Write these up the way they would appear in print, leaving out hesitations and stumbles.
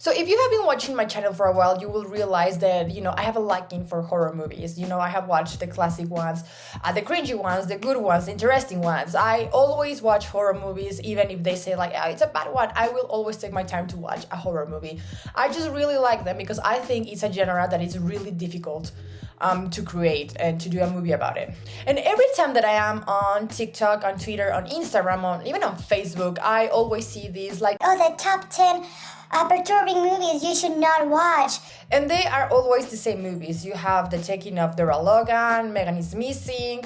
So if you have been watching my channel for a while, you will realize that, I have a liking for horror movies. I have watched the classic ones, the cringy ones, the good ones, the interesting ones. I always watch horror movies, even if they say like, oh, it's a bad one. I will always take my time to watch a horror movie. I just really like them because I think it's a genre that is really difficult to create and to do a movie about it. And every time that I am on TikTok, on Twitter, on Instagram, even on Facebook, I always see these like, oh, the top 10 perturbing movies you should not watch. And they are always the same movies. You have The Taking of Dora Logan, Megan is Missing,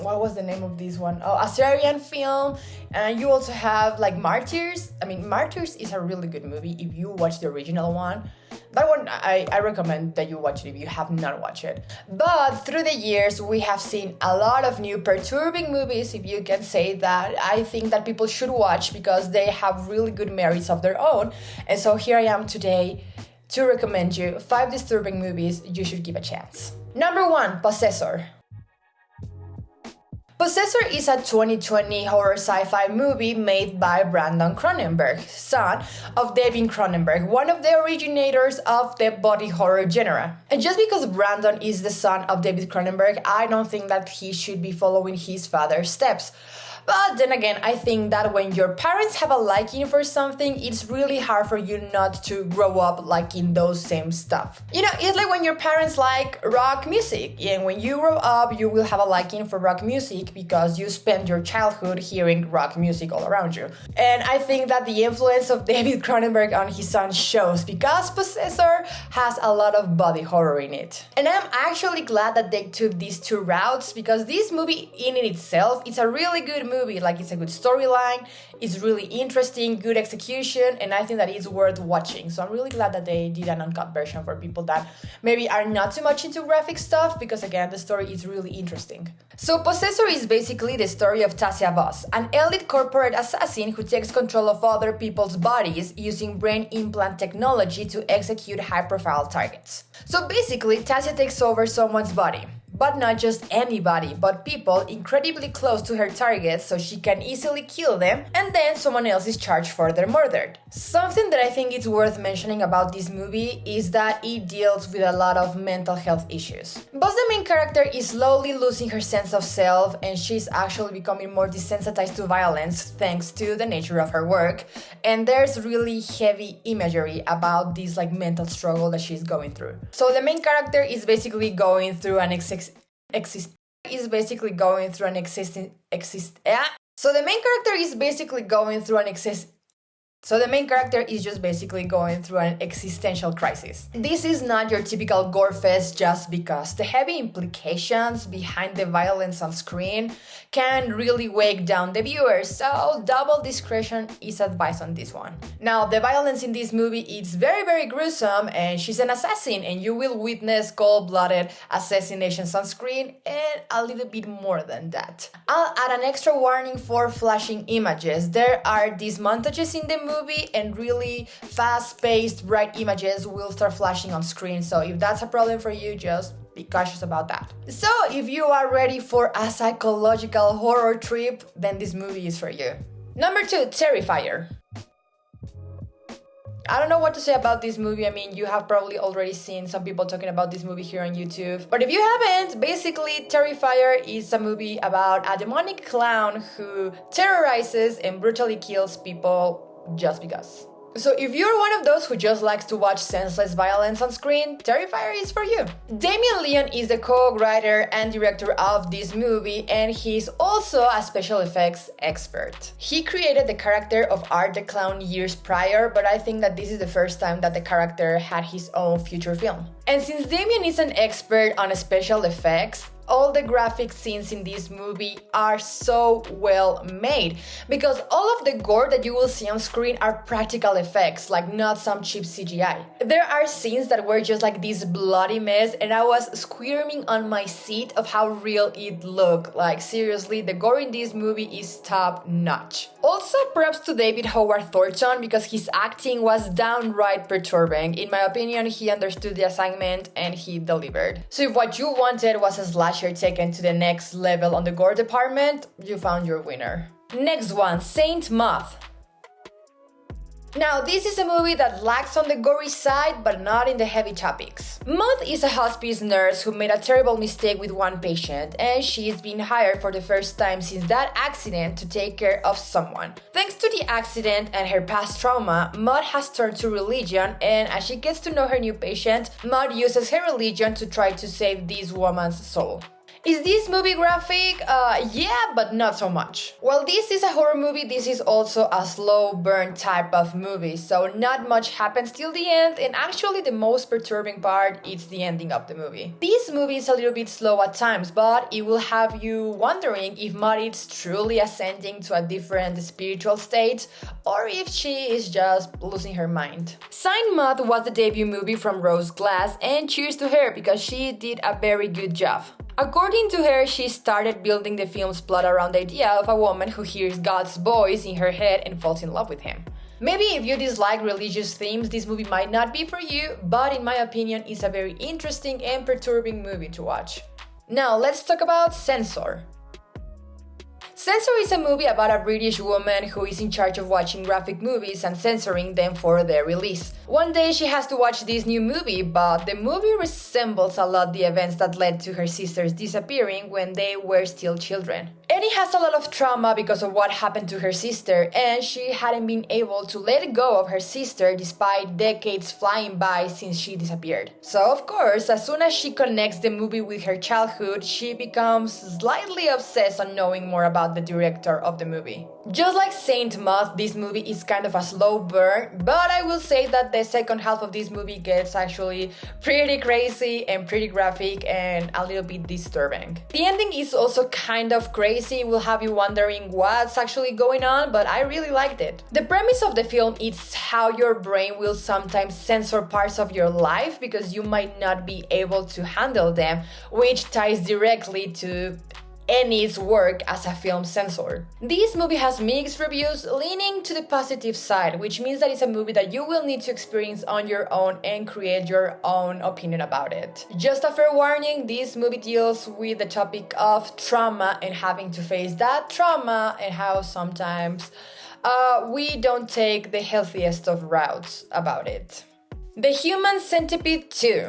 what was the name of this one? Oh, a Syrian film. And you also have like Martyrs. I mean, Martyrs is a really good movie if you watch the original one. That one, I recommend that you watch it if you have not watched it. But through the years, we have seen a lot of new perturbing movies, if you can say that. I think that people should watch because they have really good merits of their own. And so here I am today to recommend you 5 disturbing movies you should give a chance. Number 1, Possessor. Possessor is a 2020 horror sci-fi movie made by Brandon Cronenberg, son of David Cronenberg, one of the originators of the body horror genre. And just because Brandon is the son of David Cronenberg, I don't think that he should be following his father's steps. But then again, I think that when your parents have a liking for something, it's really hard for you not to grow up liking those same stuff. It's like when your parents like rock music, and when you grow up, you will have a liking for rock music because you spend your childhood hearing rock music all around you. And I think that the influence of David Cronenberg on his son shows because Possessor has a lot of body horror in it. And I'm actually glad that they took these 2 routes because this movie in itself, it's a really good movie. Like, it's a good storyline, it's really interesting, good execution, and I think that it's worth watching. So I'm really glad that they did an uncut version for people that maybe are not too much into graphic stuff because, again, the story is really interesting. So Possessor is basically the story of Tasia Voss, an elite corporate assassin who takes control of other people's bodies using brain implant technology to execute high-profile targets. So basically, Tasia takes over someone's body. But not just anybody, but people incredibly close to her targets so she can easily kill them, and then someone else is charged for their murder. Something that I think is worth mentioning about this movie is that it deals with a lot of mental health issues. Both the main character is slowly losing her sense of self, and she's actually becoming more desensitized to violence thanks to the nature of her work, and there's really heavy imagery about this mental struggle that she's going through. So the main character is basically going through an So the main character is basically going through an existential crisis. This is not your typical gore fest just because. The heavy implications behind the violence on screen can really weigh down the viewers, so double discretion is advised on this one. Now, the violence in this movie is very, very gruesome, and she's an assassin, and you will witness cold-blooded assassinations on screen, and a little bit more than that. I'll add an extra warning for flashing images. There are these montages in the movie, and really fast-paced, bright images will start flashing on screen, so if that's a problem for you, just be cautious about that. So if you are ready for a psychological horror trip, then this movie is for you. Number 2, Terrifier. I don't know what to say about this movie. I mean, you have probably already seen some people talking about this movie here on YouTube. But if you haven't, basically Terrifier is a movie about a demonic clown who terrorizes and brutally kills people just because. So if you're one of those who just likes to watch senseless violence on screen, Terrifier is for you. Damien Leone is the co-writer and director of this movie, and he's also a special effects expert. He created the character of Art the Clown years prior, but I think that this is the first time that the character had his own feature film. And since Damien is an expert on special effects, all the graphic scenes in this movie are so well made because all of the gore that you will see on screen are practical effects, like not some cheap CGI. There are scenes that were just like this bloody mess, and I was squirming on my seat of how real it looked. Like, seriously, the gore in this movie is top notch. Also, props to David Howard Thornton because his acting was downright perturbing. In my opinion, he understood the assignment and he delivered. So if what you wanted was a slasher taken to the next level on the gore department, you found your winner. Next one, Saint Moth. Now, this is a movie that lacks on the gory side, but not in the heavy topics. Maud is a hospice nurse who made a terrible mistake with one patient, and she's been hired for the first time since that accident to take care of someone. Thanks to the accident and her past trauma, Maud has turned to religion, and as she gets to know her new patient, Maud uses her religion to try to save this woman's soul. Is this movie graphic? Yeah, but not so much. While this is a horror movie, this is also a slow burn type of movie, so not much happens till the end, and actually the most perturbing part is the ending of the movie. This movie is a little bit slow at times, but it will have you wondering if Maud is truly ascending to a different spiritual state, or if she is just losing her mind. Saint Maud was the debut movie from Rose Glass, and cheers to her because she did a very good job. According to her, she started building the film's plot around the idea of a woman who hears God's voice in her head and falls in love with him. Maybe if you dislike religious themes, this movie might not be for you, but in my opinion, it's a very interesting and perturbing movie to watch. Now, let's talk about Censor. Censor is a movie about a British woman who is in charge of watching graphic movies and censoring them for their release. One day she has to watch this new movie, but the movie resembles a lot the events that led to her sisters disappearing when they were still children. Annie has a lot of trauma because of what happened to her sister, and she hadn't been able to let go of her sister despite decades flying by since she disappeared. So of course, as soon as she connects the movie with her childhood, she becomes slightly obsessed on knowing more about the director of the movie. Just like Saint Maud, this movie is kind of a slow burn, but I will say that the second half of this movie gets actually pretty crazy and pretty graphic and a little bit disturbing. The ending is also kind of crazy, will have you wondering what's actually going on, but I really liked it. The premise of the film is how your brain will sometimes censor parts of your life because you might not be able to handle them, which ties directly to Annie's work as a film censor. This movie has mixed reviews leaning to the positive side, which means that it's a movie that you will need to experience on your own and create your own opinion about it. Just a fair warning, this movie deals with the topic of trauma and having to face that trauma and how sometimes we don't take the healthiest of routes about it. The Human Centipede 2.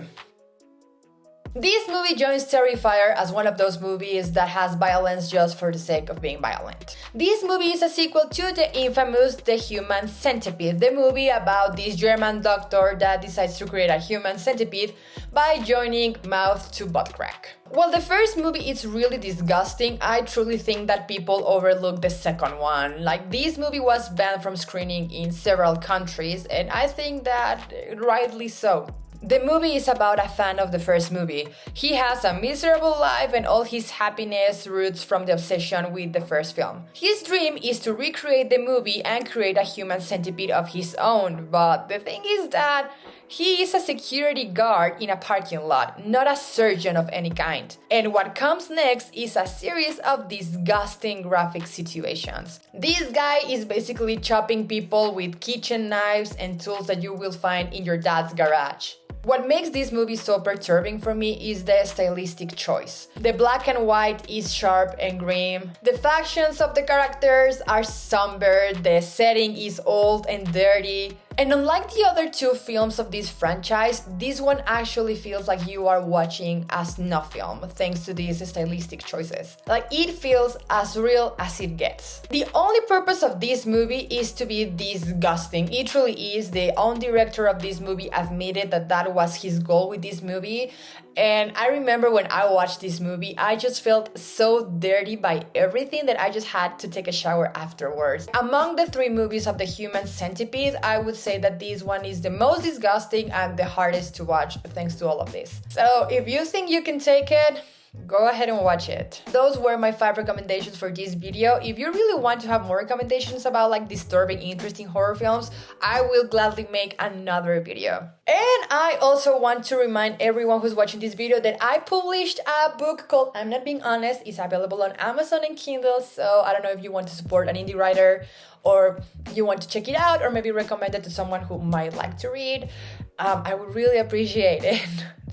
This movie joins Terrifier as one of those movies that has violence just for the sake of being violent. This movie is a sequel to the infamous The Human Centipede, the movie about this German doctor that decides to create a human centipede by joining mouth to butt crack. While the first movie is really disgusting, I truly think that people overlook the second one. Like, this movie was banned from screening in several countries, and I think that rightly so. The movie is about a fan of the first movie. He has a miserable life and all his happiness roots from the obsession with the first film. His dream is to recreate the movie and create a human centipede of his own, but the thing is that he is a security guard in a parking lot, not a surgeon of any kind. And what comes next is a series of disgusting graphic situations. This guy is basically chopping people with kitchen knives and tools that you will find in your dad's garage. What makes this movie so perturbing for me is the stylistic choice. The black and white is sharp and grim. The factions of the characters are somber. The setting is old and dirty. And unlike the other two films of this franchise, this one actually feels like you are watching a snuff film thanks to these stylistic choices. Like, it feels as real as it gets. The only purpose of this movie is to be disgusting. It truly is. The own director of this movie admitted that that was his goal with this movie. And I remember when I watched this movie, I just felt so dirty by everything that I just had to take a shower afterwards. Among the three movies of the Human Centipede, I would say that this one is the most disgusting and the hardest to watch thanks to all of this. So if you think you can take it, go ahead and watch it. Those were my 5 recommendations for this video. If you really want to have more recommendations about like disturbing, interesting horror films, I will gladly make another video. And I also want to remind everyone who's watching this video that I published a book called I'm Not Being Honest. It's available on Amazon and Kindle, so I don't know if you want to support an indie writer or you want to check it out or maybe recommend it to someone who might like to read. I would really appreciate it.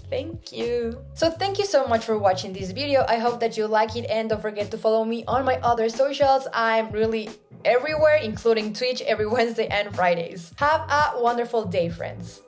Thank you. So thank you so much for watching this video. I hope that you like it and don't forget to follow me on my other socials. I'm really everywhere, including Twitch every Wednesday and Fridays. Have a wonderful day, friends.